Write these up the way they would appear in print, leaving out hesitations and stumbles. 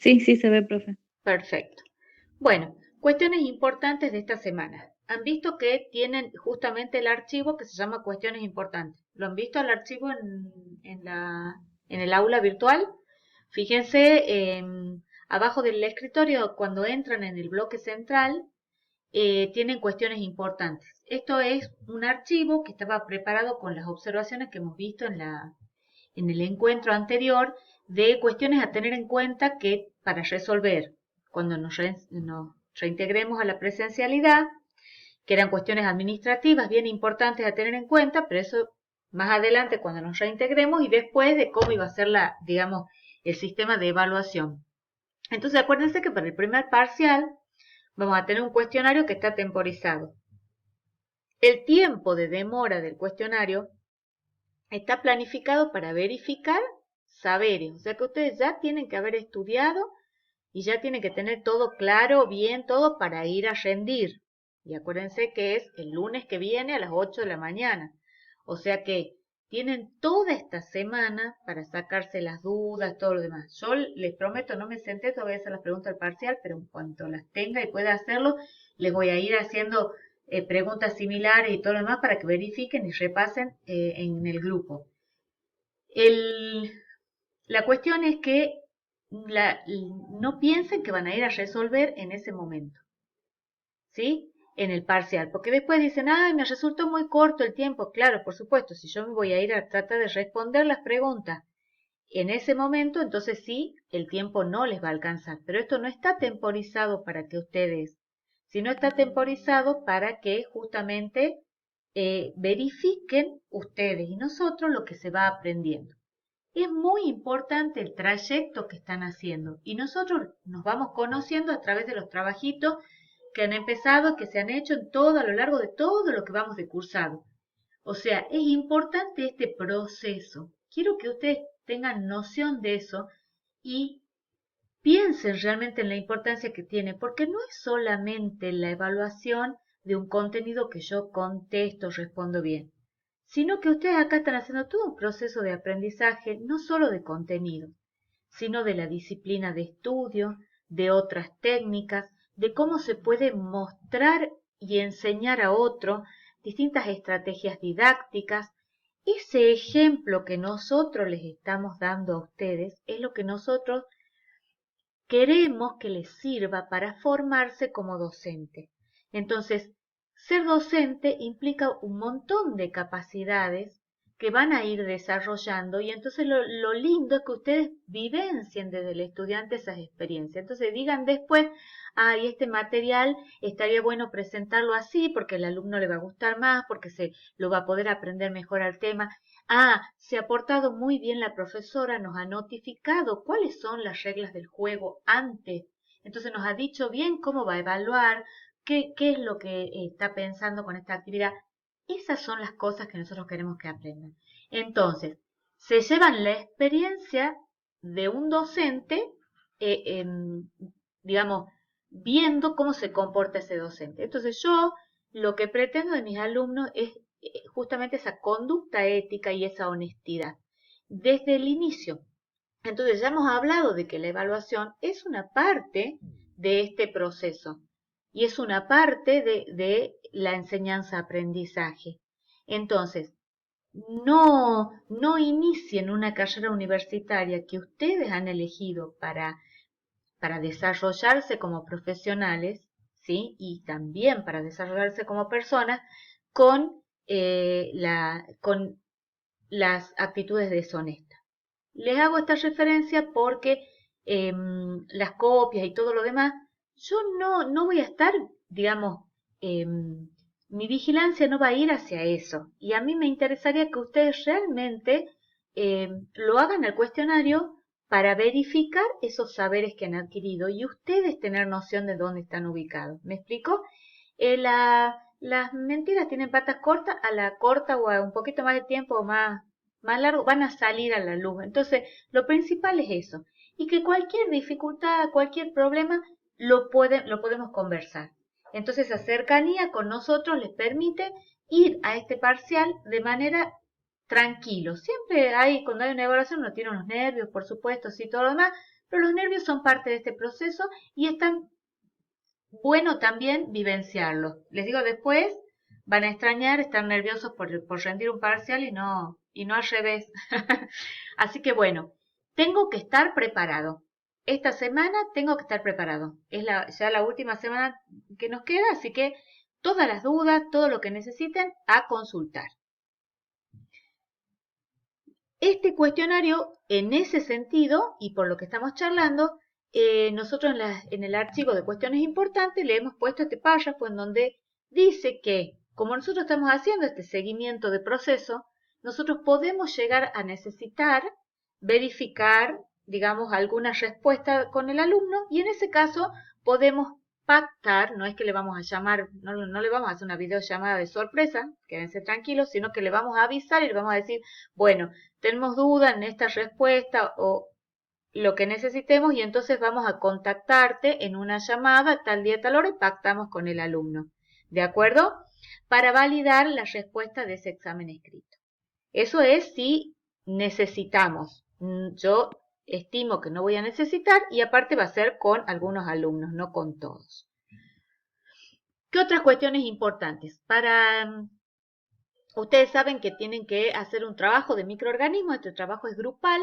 Sí, sí se ve, profe. Perfecto. Bueno, cuestiones importantes de esta semana. Han visto que tienen justamente el archivo que se llama cuestiones importantes. ¿Lo han visto el archivo en el aula virtual? Fíjense, abajo del escritorio, cuando entran en el bloque central, tienen cuestiones importantes. Esto es un archivo que estaba preparado con las observaciones que hemos visto en el encuentro anterior de cuestiones a tener en cuenta que para resolver cuando nos reintegremos a la presencialidad, que eran cuestiones administrativas bien importantes a tener en cuenta, pero eso más adelante cuando nos reintegremos y después de cómo iba a ser digamos, el sistema de evaluación. Entonces acuérdense que para el primer parcial vamos a tener un cuestionario que está temporizado. El tiempo de demora del cuestionario está planificado para verificar saberes, o sea que ustedes ya tienen que haber estudiado y ya tienen que tener todo claro, bien, todo para ir a rendir. Y acuérdense que es el lunes que viene a las 8 de la mañana. O sea que tienen toda esta semana para sacarse las dudas, todo lo demás. Yo les prometo, no me senté todavía a hacer las preguntas del parcial, pero en cuanto las tenga y pueda hacerlo, les voy a ir haciendo preguntas similares y todo lo demás para que verifiquen y repasen en el grupo. El, la cuestión es que no piensen que van a ir a resolver en ese momento, ¿sí? En el parcial, porque después dicen, ay, me resultó muy corto el tiempo. Claro, por supuesto, si yo me voy a ir a tratar de responder las preguntas en ese momento, entonces sí, el tiempo no les va a alcanzar. Pero esto no está temporizado para que ustedes, sino está temporizado para que justamente verifiquen ustedes y nosotros lo que se va aprendiendo. Es muy importante el trayecto que están haciendo y nosotros nos vamos conociendo a través de los trabajitos que han empezado, que se han hecho en todo a lo largo de todo lo que vamos de cursado. O sea, es importante este proceso. Quiero que ustedes tengan noción de eso y piensen realmente en la importancia que tiene, porque no es solamente la evaluación de un contenido que yo contesto, respondo bien, sino que ustedes acá están haciendo todo un proceso de aprendizaje, no solo de contenido, sino de la disciplina de estudio, de otras técnicas, de cómo se puede mostrar y enseñar a otro distintas estrategias didácticas. Ese ejemplo que nosotros les estamos dando a ustedes es lo que nosotros queremos que les sirva para formarse como docente. Entonces, ser docente implica un montón de capacidades que van a ir desarrollando y entonces lo lindo es que ustedes vivencien desde el estudiante esas experiencias. Entonces digan después, ay, este material estaría bueno presentarlo así porque al alumno le va a gustar más, porque se lo va a poder aprender mejor al tema. Ah, se ha portado muy bien la profesora, nos ha notificado cuáles son las reglas del juego antes. Entonces nos ha dicho bien cómo va a evaluar, qué es lo que está pensando con esta actividad. Esas son las cosas que nosotros queremos que aprendan. Entonces, se llevan la experiencia de un docente, digamos, viendo cómo se comporta ese docente. Entonces yo lo que pretendo de mis alumnos es justamente esa conducta ética y esa honestidad desde el inicio. Entonces ya hemos hablado de que la evaluación es una parte de este proceso y es una parte de la enseñanza-aprendizaje. Entonces, no inicien una carrera universitaria que ustedes han elegido para desarrollarse como profesionales, ¿sí? Y también para desarrollarse como personas con las actitudes deshonestas. Les hago esta referencia porque las copias y todo lo demás, yo no voy a estar, digamos, mi vigilancia no va a ir hacia eso. Y a mí me interesaría que ustedes realmente lo hagan al cuestionario para verificar esos saberes que han adquirido y ustedes tener noción de dónde están ubicados. ¿Me explico? Las mentiras tienen patas cortas, a la corta o a un poquito más de tiempo o más largo van a salir a la luz. Entonces, lo principal es eso. Y que cualquier dificultad, cualquier problema, lo podemos conversar. Entonces, esa cercanía con nosotros les permite ir a este parcial de manera tranquilo. Siempre hay, cuando hay una evaluación, uno tiene unos nervios, por supuesto, sí, todo lo demás, pero los nervios son parte de este proceso y es tan bueno también vivenciarlos. Les digo, después van a extrañar estar nerviosos por rendir un parcial y no al revés. Así que bueno, tengo que estar preparado. Esta semana tengo que estar preparado. Es ya la última semana que nos queda, así que todas las dudas, todo lo que necesiten, a consultar. Este cuestionario, en ese sentido, y por lo que estamos charlando, nosotros en el archivo de cuestiones importantes le hemos puesto este párrafo en donde dice que, como nosotros estamos haciendo este seguimiento de proceso, nosotros podemos llegar a necesitar verificar, digamos, alguna respuesta con el alumno y en ese caso podemos pactar, no es que le vamos a llamar, no le vamos a hacer una videollamada de sorpresa, quédense tranquilos, sino que le vamos a avisar y le vamos a decir, bueno, tenemos duda en esta respuesta o lo que necesitemos y entonces vamos a contactarte en una llamada tal día, tal hora y pactamos con el alumno. ¿De acuerdo? Para validar la respuesta de ese examen escrito. Eso es si necesitamos. Yo estimo que no voy a necesitar y aparte va a ser con algunos alumnos, no con todos. ¿Qué otras cuestiones importantes? Ustedes saben que tienen que hacer un trabajo de microorganismos, este trabajo es grupal.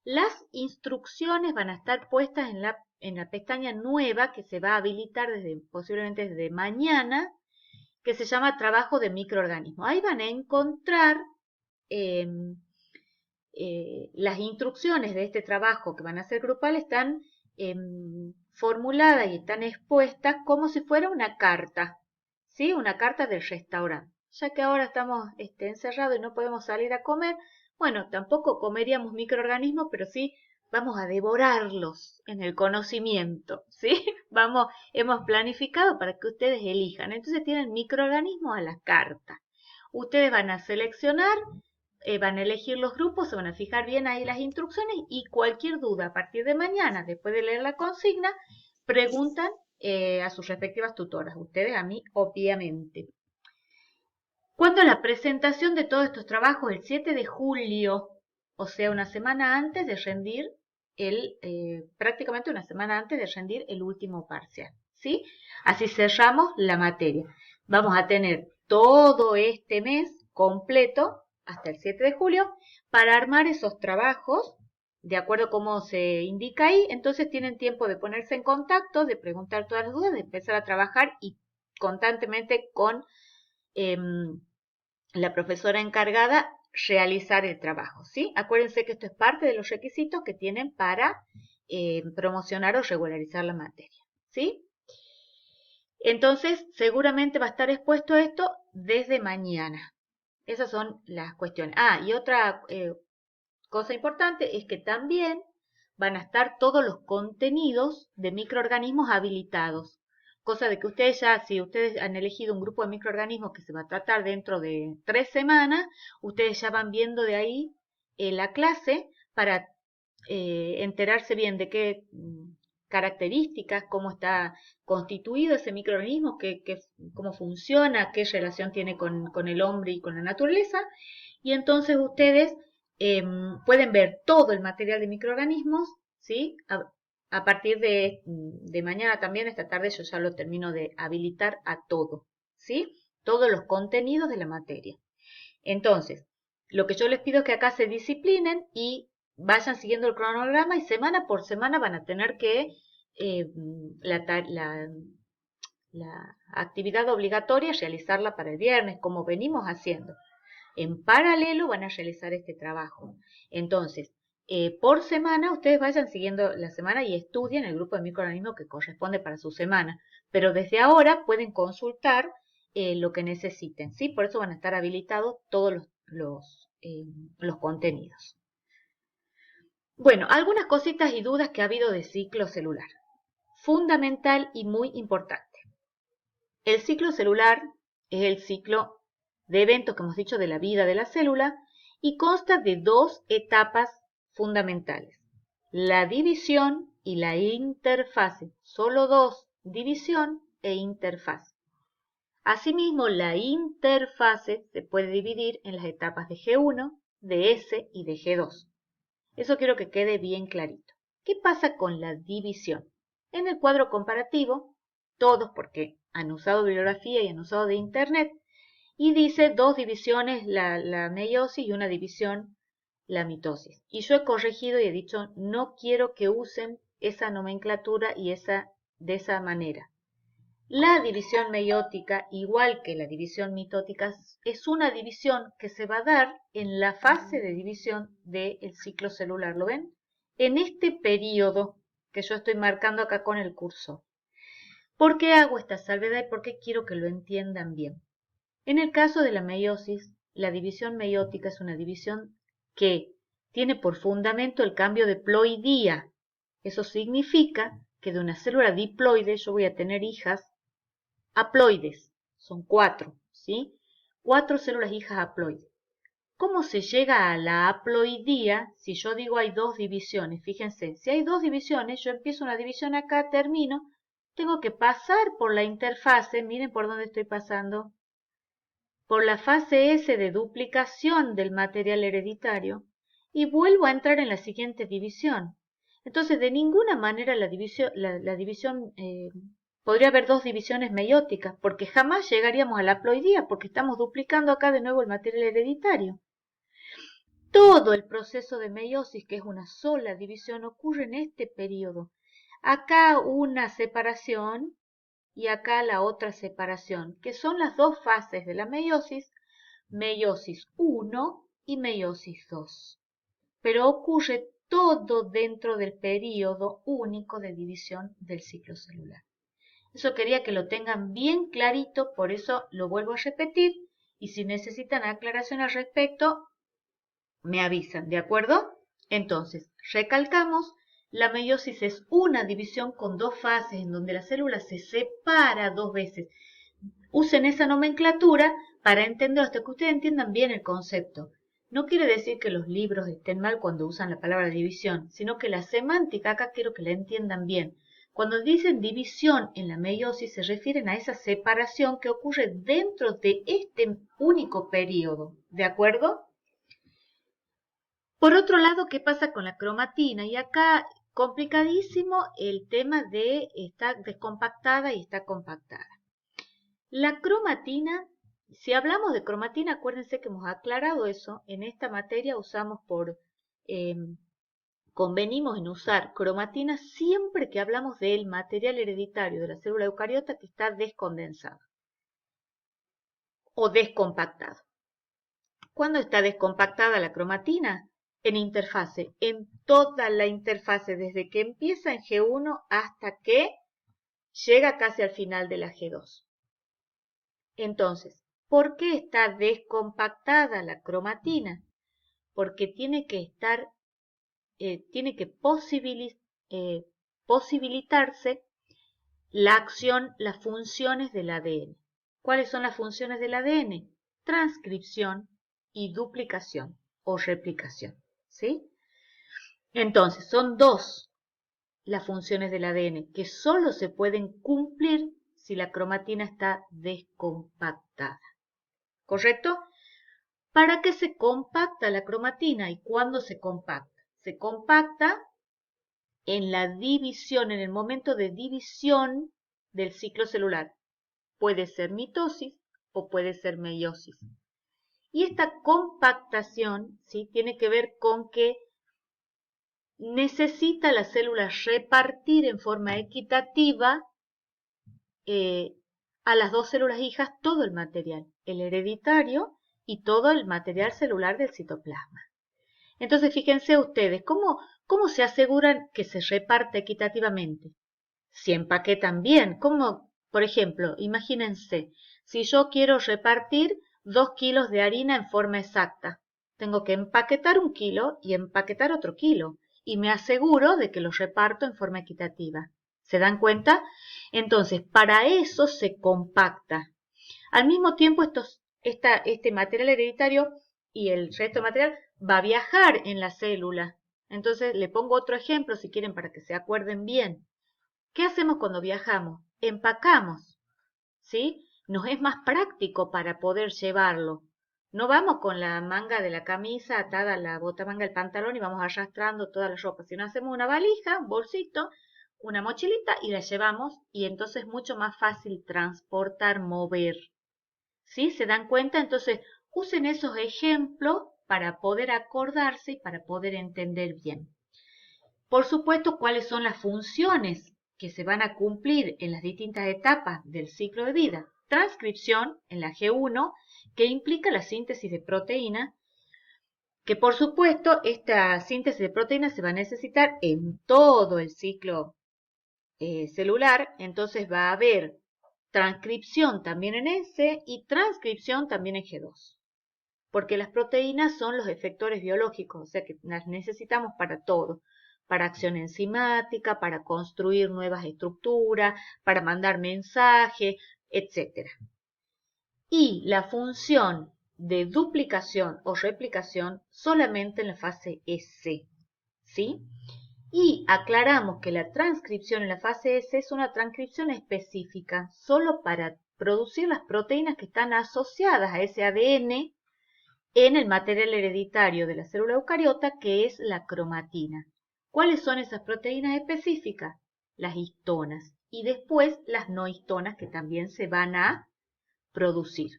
Las instrucciones van a estar puestas en la pestaña nueva que se va a habilitar posiblemente desde mañana, que se llama trabajo de microorganismos. Ahí van a encontrar las instrucciones de este trabajo que van a ser grupal, están formuladas y están expuestas como si fuera una carta, ¿sí? Una carta del restaurante. Ya que ahora estamos encerrados y no podemos salir a comer, bueno, tampoco comeríamos microorganismos, pero sí vamos a devorarlos en el conocimiento, ¿sí? Hemos planificado para que ustedes elijan. Entonces tienen microorganismos a la carta. Ustedes van a seleccionar, van a elegir los grupos, se van a fijar bien ahí las instrucciones y cualquier duda a partir de mañana, después de leer la consigna, preguntan a sus respectivas tutoras. Ustedes a mí, obviamente. Cuando la presentación de todos estos trabajos, el 7 de julio, o sea, una semana antes de rendir prácticamente una semana antes de rendir el último parcial, ¿sí? Así cerramos la materia. Vamos a tener todo este mes completo, hasta el 7 de julio, para armar esos trabajos, de acuerdo a cómo se indica ahí. Entonces tienen tiempo de ponerse en contacto, de preguntar todas las dudas, de empezar a trabajar y constantemente con la profesora encargada realizar el trabajo, ¿sí? Acuérdense que esto es parte de los requisitos que tienen para promocionar o regularizar la materia, ¿sí? Entonces, seguramente va a estar expuesto esto desde mañana. Esas son las cuestiones. Y otra cosa importante es que también van a estar todos los contenidos de microorganismos habilitados. Cosa de que ustedes ya, si ustedes han elegido un grupo de microorganismos que se va a tratar dentro de 3 semanas, ustedes ya van viendo de ahí la clase para enterarse bien de qué características, cómo está constituido ese microorganismo, cómo funciona, qué relación tiene con el hombre y con la naturaleza. Y entonces ustedes pueden ver todo el material de microorganismos, ¿sí? A partir de mañana también, esta tarde yo ya lo termino de habilitar a todo, ¿sí? Todos los contenidos de la materia. Entonces, lo que yo les pido es que acá se disciplinen y vayan siguiendo el cronograma y semana por semana van a tener que la actividad obligatoria realizarla para el viernes, como venimos haciendo. En paralelo van a realizar este trabajo. Entonces, por semana ustedes vayan siguiendo la semana y estudien el grupo de microorganismos que corresponde para su semana. Pero desde ahora pueden consultar lo que necesiten, ¿sí? Por eso van a estar habilitados todos los contenidos. Bueno, algunas cositas y dudas que ha habido de ciclo celular. Fundamental y muy importante. El ciclo celular es el ciclo de eventos que hemos dicho de la vida de la célula y consta de 2 etapas fundamentales, la división y la interfase, solo 2, división e interfase. Asimismo, la interfase se puede dividir en las etapas de G1 de S y de G2. Eso quiero que quede bien clarito. ¿Qué pasa con la división? En el cuadro comparativo, todos porque han usado bibliografía y han usado de internet, y dice 2 divisiones la meiosis y una división la mitosis. Y yo he corregido y he dicho, no quiero que usen esa nomenclatura y de esa manera. La división meiótica, igual que la división mitótica, es una división que se va a dar en la fase de división del ciclo celular. ¿Lo ven? En este periodo que yo estoy marcando acá con el cursor. ¿Por qué hago esta salvedad y por qué quiero que lo entiendan bien? En el caso de la meiosis, la división meiótica es una división que tiene por fundamento el cambio de ploidía. Eso significa que de una célula diploide yo voy a tener hijas haploides. Son 4, ¿sí? 4 células hijas haploides. ¿Cómo se llega a la haploidía si yo digo hay 2 divisiones? Fíjense, si hay 2 divisiones, yo empiezo una división acá, termino, tengo que pasar por la interfase, miren por dónde estoy pasando, por la fase S de duplicación del material hereditario y vuelvo a entrar en la siguiente división. Entonces, de ninguna manera la división podría haber 2 divisiones meióticas, porque jamás llegaríamos a la haploidía, porque estamos duplicando acá de nuevo el material hereditario. Todo el proceso de meiosis, que es una sola división, ocurre en este periodo. Acá una separación y acá la otra separación, que son las 2 fases de la meiosis 1 y meiosis 2. Pero ocurre todo dentro del periodo único de división del ciclo celular. Eso quería que lo tengan bien clarito, por eso lo vuelvo a repetir, y si necesitan aclaración al respecto, me avisan, ¿de acuerdo? Entonces, recalcamos, la meiosis es una división con 2 fases en donde la célula se separa 2 veces. Usen esa nomenclatura para entender, hasta que ustedes entiendan bien el concepto. No quiere decir que los libros estén mal cuando usan la palabra división, sino que la semántica acá quiero que la entiendan bien. Cuando dicen división en la meiosis se refieren a esa separación que ocurre dentro de este único periodo, ¿de acuerdo? Por otro lado, ¿qué pasa con la cromatina? Y acá complicadísimo el tema de está descompactada y está compactada. La cromatina, si hablamos de cromatina, acuérdense que hemos aclarado eso, en esta materia convenimos en usar cromatina siempre que hablamos del material hereditario de la célula eucariota que está descondensado o descompactado. ¿Cuándo está descompactada la cromatina? En interfase, en toda la interfase, desde que empieza en G1 hasta que llega casi al final de la G2. Entonces, ¿por qué está descompactada la cromatina? Porque tiene que posibilitarse la acción, las funciones del ADN. ¿Cuáles son las funciones del ADN? Transcripción y duplicación o replicación, ¿sí? Entonces, son 2 las funciones del ADN que solo se pueden cumplir si la cromatina está descompactada. ¿Correcto? ¿Para qué se compacta la cromatina y cuándo se compacta? Se compacta en la división, en el momento de división del ciclo celular. Puede ser mitosis o puede ser meiosis. Y esta compactación, ¿sí?, tiene que ver con que necesita la célula repartir en forma equitativa a las 2 células hijas todo el material, el hereditario y todo el material celular del citoplasma. Entonces, fíjense ustedes, ¿cómo se aseguran que se reparte equitativamente? Si empaquetan bien, como, por ejemplo, imagínense, si yo quiero repartir 2 kilos de harina en forma exacta, tengo que empaquetar 1 kilo y empaquetar otro kilo, y me aseguro de que los reparto en forma equitativa. ¿Se dan cuenta? Entonces, para eso se compacta. Al mismo tiempo, este material hereditario y el resto del material va a viajar en la célula. Entonces, le pongo otro ejemplo si quieren para que se acuerden bien. ¿Qué hacemos cuando viajamos? Empacamos, ¿sí? Nos es más práctico para poder llevarlo. No vamos con la manga de la camisa atada a la botamanga del pantalón y vamos arrastrando toda la ropa, sino hacemos una valija, un bolsito, una mochilita y la llevamos y entonces es mucho más fácil transportar, mover. ¿Sí? ¿Se dan cuenta? Entonces usen esos ejemplos para poder acordarse y para poder entender bien. Por supuesto, cuáles son las funciones que se van a cumplir en las distintas etapas del ciclo de vida. Transcripción en la G1, que implica la síntesis de proteína, que por supuesto esta síntesis de proteína se va a necesitar en todo el ciclo celular, entonces va a haber transcripción también en S y transcripción también en G2, porque las proteínas son los efectores biológicos, o sea que las necesitamos para todo, para acción enzimática, para construir nuevas estructuras, para mandar mensajes, etc. Y la función de duplicación o replicación solamente en la fase S, ¿sí? Y aclaramos que la transcripción en la fase S es una transcripción específica solo para producir las proteínas que están asociadas a ese ADN en el material hereditario de la célula eucariota, que es la cromatina. ¿Cuáles son esas proteínas específicas? Las histonas y después las no histonas que también se van a producir.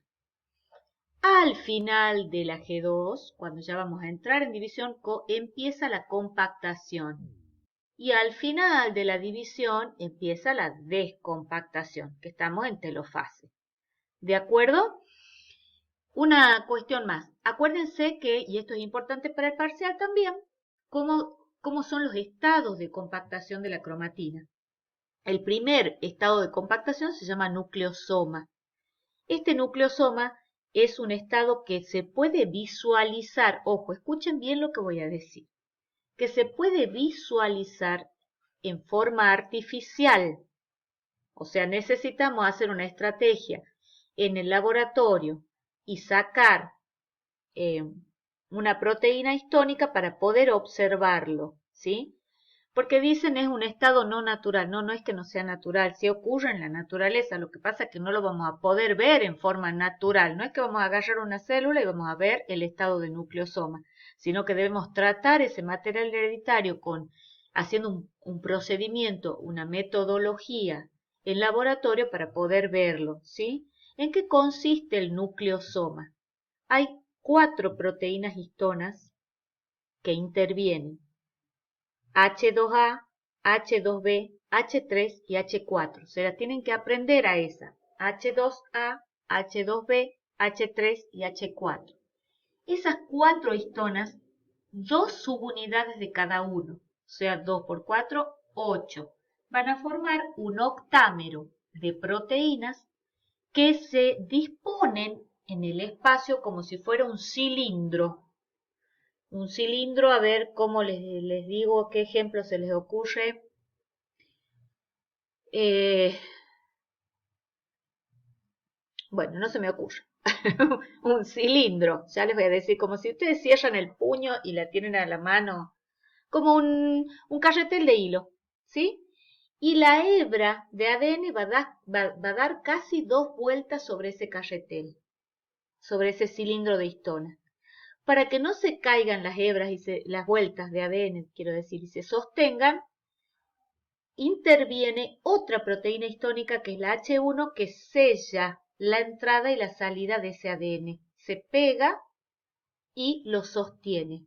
Al final de la G2, cuando ya vamos a entrar en división, empieza la compactación. Y al final de la división empieza la descompactación, que estamos en telofase. ¿De acuerdo? Una cuestión más. Acuérdense que, y esto es importante para el parcial también, cómo son los estados de compactación de la cromatina. El primer estado de compactación se llama nucleosoma. Este nucleosoma es un estado que se puede visualizar, ojo, escuchen bien lo que voy a decir, que se puede visualizar en forma artificial. O sea, necesitamos hacer una estrategia en el laboratorio y sacar una proteína histónica para poder observarlo, ¿sí? Porque dicen es un estado no natural. No, no es que no sea natural, sí ocurre en la naturaleza. Lo que pasa es que no lo vamos a poder ver en forma natural. No es que vamos a agarrar una célula y vamos a ver el estado de nucleosoma, sino que debemos tratar ese material hereditario haciendo un procedimiento, una metodología en laboratorio para poder verlo, ¿sí? ¿En qué consiste el nucleosoma? Hay 4 proteínas histonas que intervienen: H2A, H2B, H3 y H4. Se las tienen que aprender a esa. H2A, H2B, H3 y H4. Esas 4 histonas, 2 subunidades de cada uno, o sea, 2 por 4, 8, van a formar un octámero de proteínas que se disponen en el espacio como si fuera un cilindro. Un cilindro, a ver cómo les digo, qué ejemplo se les ocurre. Bueno, no se me ocurre. Un cilindro, ya les voy a decir, como si ustedes cierran el puño y la tienen a la mano, como un carretel de hilo, ¿sí? Y la hebra de ADN va a dar casi 2 vueltas sobre ese carretel, sobre ese cilindro de histona. Para que no se caigan las hebras y las vueltas de ADN, quiero decir, y se sostengan, interviene otra proteína histónica que es la H1 que sella la entrada y la salida de ese ADN. Se pega y lo sostiene.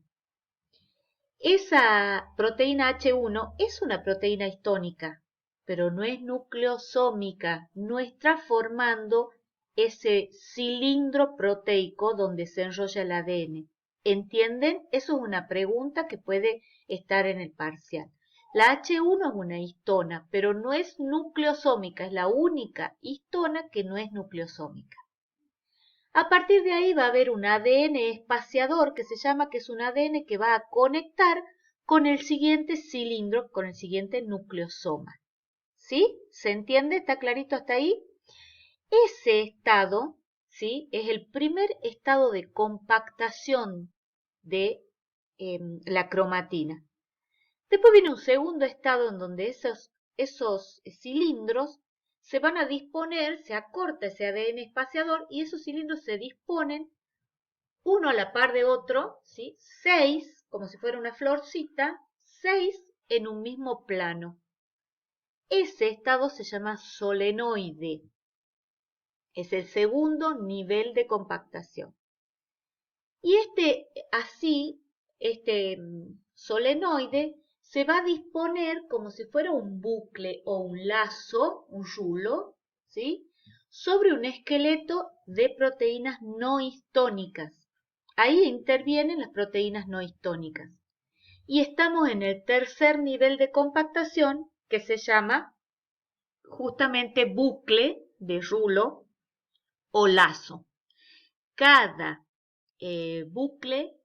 Esa proteína H1 es una proteína histónica, pero no es nucleosómica, no está formando ese cilindro proteico donde se enrolla el ADN. ¿Entienden? Eso es una pregunta que puede estar en el parcial. La H1 es una histona, pero no es nucleosómica, es la única histona que no es nucleosómica. A partir de ahí va a haber un ADN espaciador que se llama, que es un ADN que va a conectar con el siguiente cilindro, con el siguiente nucleosoma. ¿Sí? ¿Se entiende? ¿Está clarito hasta ahí? Ese estado, ¿sí?, es el primer estado de compactación de la cromatina. Después viene un segundo estado en donde esos cilindros se van a disponer, se acorta ese ADN espaciador y esos cilindros se disponen uno a la par de otro, ¿sí? 6, como si fuera una florcita, 6 en un mismo plano. Ese estado se llama solenoide. Es el segundo nivel de compactación. Y este solenoide se va a disponer como si fuera un bucle o un lazo, un rulo, ¿sí? Sobre un esqueleto de proteínas no histónicas. Ahí intervienen las proteínas no histónicas. Y estamos en el tercer nivel de compactación que se llama justamente bucle de rulo o lazo. Cada bucle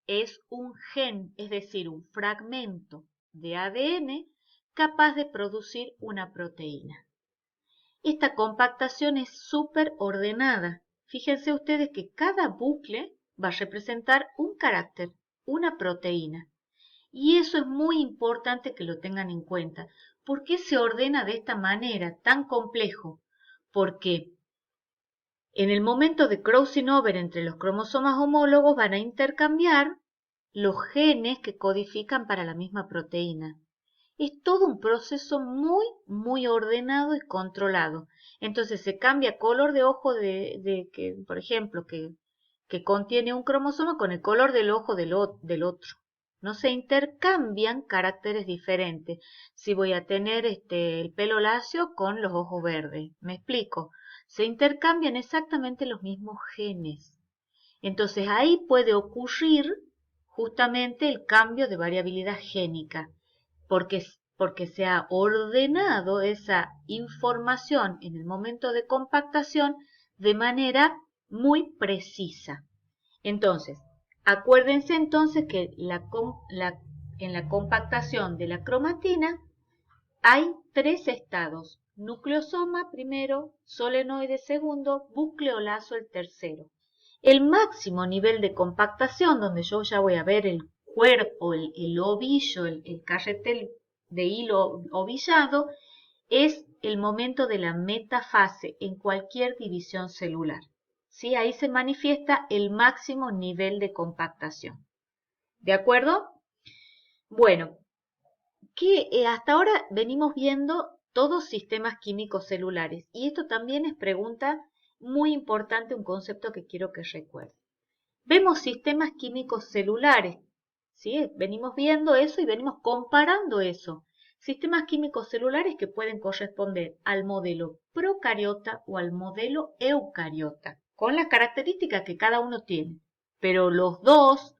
es un gen, es decir, un fragmento de ADN capaz de producir una proteína. Esta compactación es súper ordenada. Fíjense ustedes que cada bucle va a representar un carácter, una proteína. Y eso es muy importante que lo tengan en cuenta. ¿Por qué se ordena de esta manera tan complejo? Porque en el momento de crossing over entre los cromosomas homólogos van a intercambiar los genes que codifican para la misma proteína. Es todo un proceso muy ordenado y controlado. Entonces se cambia color de ojo que, por ejemplo, que contiene un cromosoma con el color del ojo del otro. No se intercambian caracteres diferentes. Si voy a tener el pelo lacio con los ojos verdes. ¿Me explico? Se intercambian exactamente los mismos genes. Entonces ahí puede ocurrir justamente el cambio de variabilidad génica, porque se ha ordenado esa información en el momento de compactación de manera muy precisa. Entonces, acuérdense entonces que en la compactación de la cromatina hay tres estados: nucleosoma primero, solenoide segundo, bucleolazo el tercero. El máximo nivel de compactación, donde yo ya voy a ver el cuerpo, el ovillo, el carretel de hilo ovillado, es el momento de la metafase en cualquier división celular. ¿Sí? Ahí se manifiesta el máximo nivel de compactación. ¿De acuerdo? Bueno, que hasta ahora venimos viendo todos sistemas químicos celulares, y esto también es pregunta muy importante, un concepto que quiero que recuerden. Vemos sistemas químicos celulares, ¿sí? Venimos viendo eso y venimos comparando eso. Sistemas químicos celulares que pueden corresponder al modelo procariota o al modelo eucariota, con las características que cada uno tiene. Pero los dos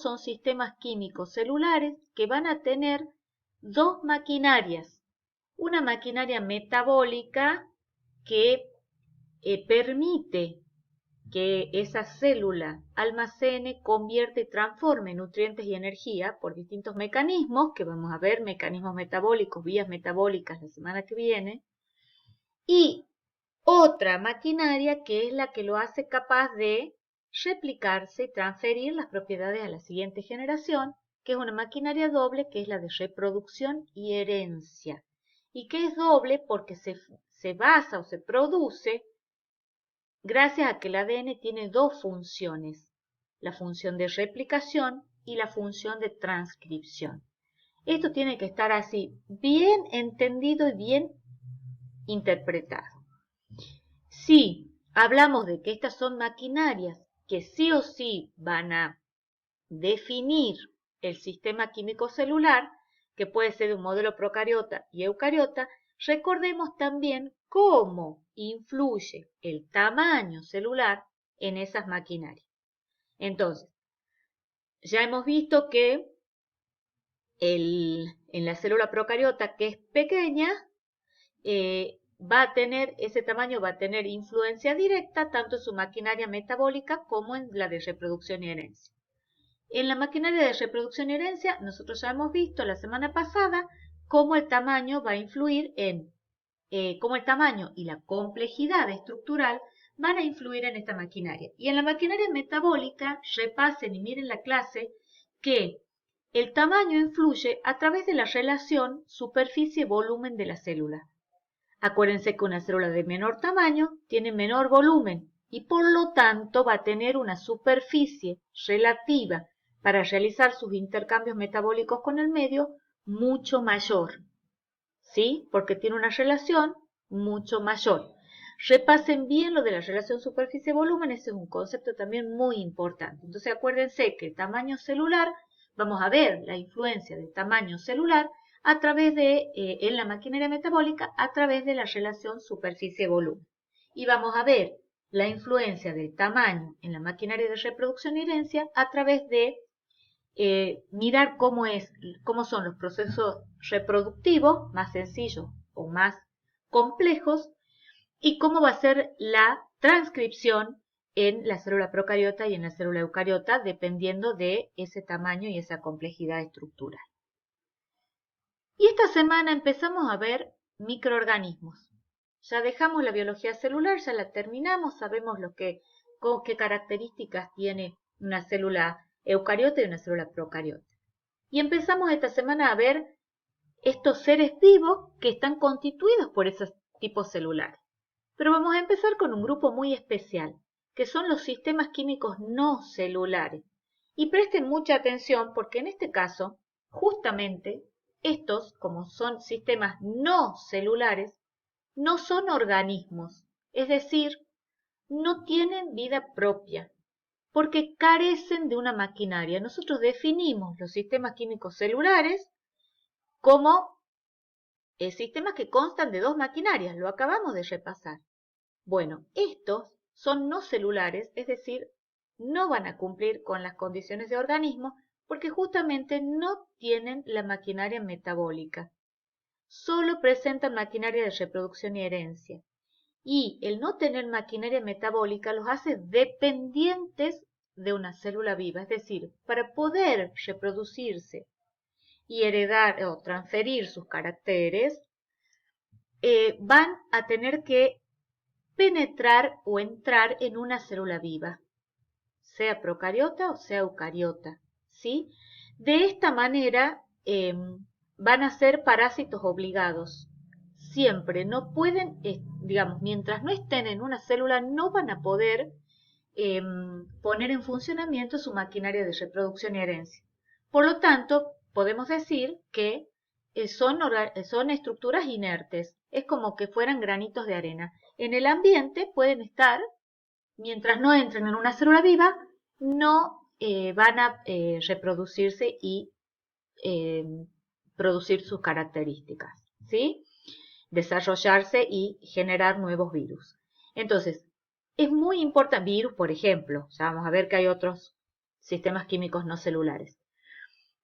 son sistemas químicos celulares que van a tener dos maquinarias. Una maquinaria metabólica que permite que esa célula almacene, convierte y transforme nutrientes y energía por distintos mecanismos, que vamos a ver, mecanismos metabólicos, vías metabólicas la semana que viene, y otra maquinaria que es la que lo hace capaz de replicarse y transferir las propiedades a la siguiente generación, que es una maquinaria doble, que es la de reproducción y herencia. Y que es doble porque se basa o se produce gracias a que el ADN tiene dos funciones: la función de replicación y la función de transcripción. Esto tiene que estar así, bien entendido y bien interpretado. Si hablamos de que estas son maquinarias que sí o sí van a definir el sistema químico celular, que puede ser de un modelo procariota y eucariota, recordemos también cómo influye el tamaño celular en esas maquinarias. Entonces, ya hemos visto que en la célula procariota, que es pequeña, ese tamaño va a tener influencia directa tanto en su maquinaria metabólica como en la de reproducción y herencia. En la maquinaria de reproducción y herencia, nosotros ya hemos visto la semana pasada cómo el tamaño va a influir cómo el tamaño y la complejidad estructural van a influir en esta maquinaria. Y en la maquinaria metabólica, repasen y miren la clase, que el tamaño influye a través de la relación superficie-volumen de la célula. Acuérdense que una célula de menor tamaño tiene menor volumen, y por lo tanto va a tener una superficie relativa para realizar sus intercambios metabólicos con el medio mucho mayor, ¿sí? Porque tiene una relación mucho mayor. Repasen bien lo de la relación superficie-volumen, ese es un concepto también muy importante. Entonces acuérdense que el tamaño celular, vamos a ver la influencia del tamaño celular a través de, en la maquinaria metabólica, a través de la relación superficie-volumen. Y vamos a ver la influencia del tamaño en la maquinaria de reproducción y herencia a través de mirar cómo son los procesos reproductivos más sencillos o más complejos y cómo va a ser la transcripción en la célula procariota y en la célula eucariota dependiendo de ese tamaño y esa complejidad estructural. Y esta semana empezamos a ver microorganismos. Ya dejamos la biología celular, ya la terminamos, sabemos qué características tiene una célula eucariota y una célula procariota. Y empezamos esta semana a ver estos seres vivos que están constituidos por esos tipos celulares. Pero vamos a empezar con un grupo muy especial, que son los sistemas químicos no celulares. Y presten mucha atención porque en este caso, justamente, estos, como son sistemas no celulares, no son organismos, es decir, no tienen vida propia, porque carecen de una maquinaria. Nosotros definimos los sistemas químicos celulares como sistemas que constan de dos maquinarias, lo acabamos de repasar. Bueno, estos son no celulares, es decir, no van a cumplir con las condiciones de organismo porque justamente no tienen la maquinaria metabólica. Solo presentan maquinaria de reproducción y herencia. Y el no tener maquinaria metabólica los hace dependientes de una célula viva, es decir, para poder reproducirse y heredar o transferir sus caracteres, van a tener que penetrar o entrar en una célula viva, sea procariota o sea eucariota, ¿sí? De esta manera van a ser parásitos obligados. Siempre no pueden, digamos, mientras no estén en una célula, no van a poder poner en funcionamiento su maquinaria de reproducción y herencia. Por lo tanto, podemos decir que son estructuras inertes, es como que fueran granitos de arena. En el ambiente pueden estar, mientras no entren en una célula viva, no van a reproducirse y eh, producir sus características, ¿sí? Desarrollarse y generar nuevos virus. Entonces, es muy importante, virus por ejemplo, ya vamos a ver que hay otros sistemas químicos no celulares.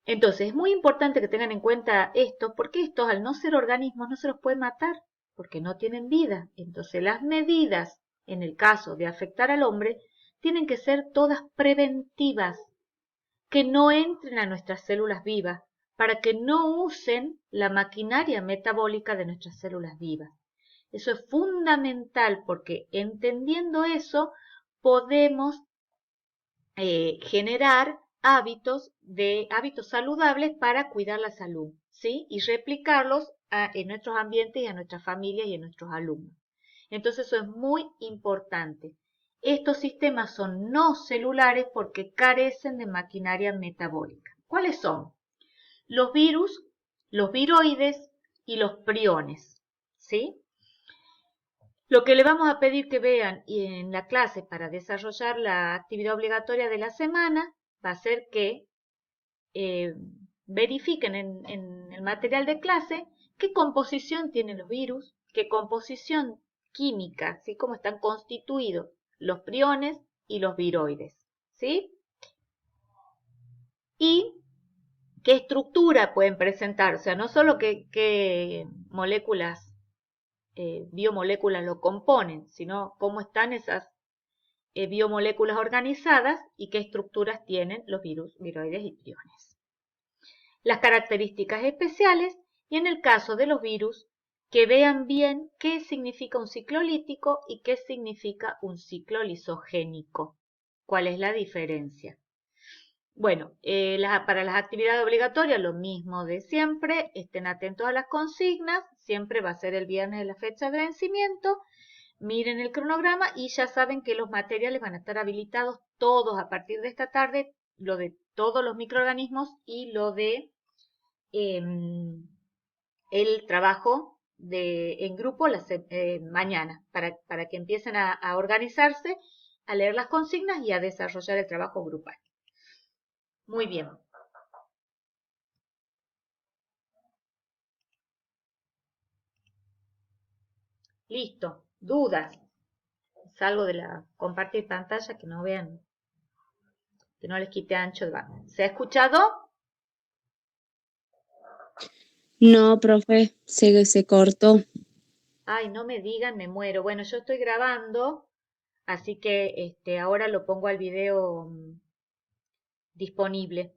Entonces, es muy importante que tengan en cuenta esto, porque estos al no ser organismos no se los puede matar, porque no tienen vida. Entonces, las medidas, en el caso de afectar al hombre, tienen que ser todas preventivas, que no entren a nuestras células vivas, para que no usen la maquinaria metabólica de nuestras células vivas. Eso es fundamental porque entendiendo eso podemos generar hábitos saludables para cuidar la salud, ¿sí? Y replicarlos en nuestros ambientes y a nuestras familias y en nuestros alumnos. Entonces eso es muy importante. Estos sistemas son no celulares porque carecen de maquinaria metabólica. ¿Cuáles son? Los virus, los viroides y los priones, ¿sí? Lo que le vamos a pedir que vean en la clase para desarrollar la actividad obligatoria de la semana va a ser que verifiquen en el material de clase qué composición tienen los virus, qué composición química, ¿sí? Cómo están constituidos los priones y los viroides, ¿sí? Y qué estructura pueden presentar, o sea, no solo qué moléculas biomoléculas lo componen, sino cómo están esas biomoléculas organizadas y qué estructuras tienen los virus, viroides y priones. Las características especiales y en el caso de los virus, que vean bien qué significa un ciclo lítico y qué significa un ciclo lisogénico. ¿Cuál es la diferencia? Bueno, para las actividades obligatorias lo mismo de siempre, estén atentos a las consignas, siempre va a ser el viernes de la fecha de vencimiento. miren el cronograma y ya saben que los materiales van a estar habilitados todos a partir de esta tarde, lo de todos los microorganismos y lo de em, el trabajo en grupo mañana, para que empiecen a organizarse, a leer las consignas y a desarrollar el trabajo grupal. Muy bien. Listo. ¿Dudas? Salgo de la compartir pantalla que no vean, que no les quite ancho de banda. ¿Se ha escuchado? No, profe, se cortó. Ay, no me digan, me muero. Bueno, yo estoy grabando, así que ahora lo pongo al video disponible.